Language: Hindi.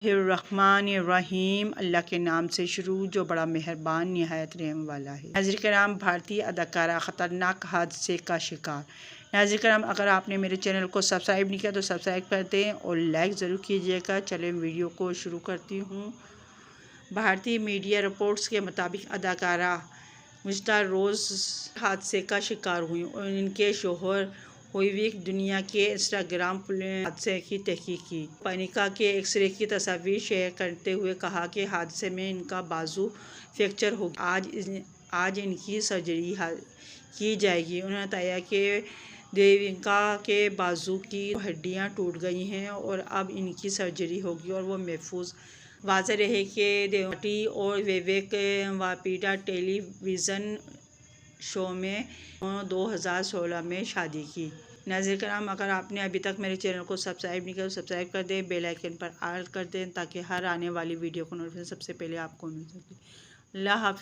रहीम, अल्लाह के नाम से शुरू जो बड़ा मेहरबान निहायत रहम वाला है। नाज़रीन कराम, भारतीय अदाकारा ख़तरनाक हादसे का शिकार। नाज़रीन कराम, अगर आपने मेरे चैनल को सब्सक्राइब नहीं किया तो सब्सक्राइब कर दें और लाइक ज़रूर कीजिएगा। चलें वीडियो को शुरू करती हूँ। भारतीय मीडिया रिपोर्ट्स के मुताबिक अदाकारा गुज़श्ता रोज़ हादसे का शिकार हुई और इनके शोहर हुई दुनिया के इंस्टाग्राम हादसे की तहकीक की। पनिका के एक्सरे की तस्वीर शेयर करते हुए कहा कि हादसे में इनका बाजू फ्रैक्चर हो गया। आज इनकी सर्जरी की जाएगी। उन्होंने बताया कि देविका के बाजू की हड्डियां टूट गई हैं और अब इनकी सर्जरी होगी और वो महफूज। वाज़ेह रहे कि देवटी और विवेक वापिडा टेलीविज़न शो में 2016 में शादी की। नाज़रीन कराम, अगर आपने अभी तक मेरे चैनल को सब्सक्राइब नहीं किया तो सब्सक्राइब कर दें, बेल आइकन पर ऑल कर दें ताकि हर आने वाली वीडियो को नोटिफिकेशन सबसे पहले आपको मिल सके। अल्लाह हाफ़िज़।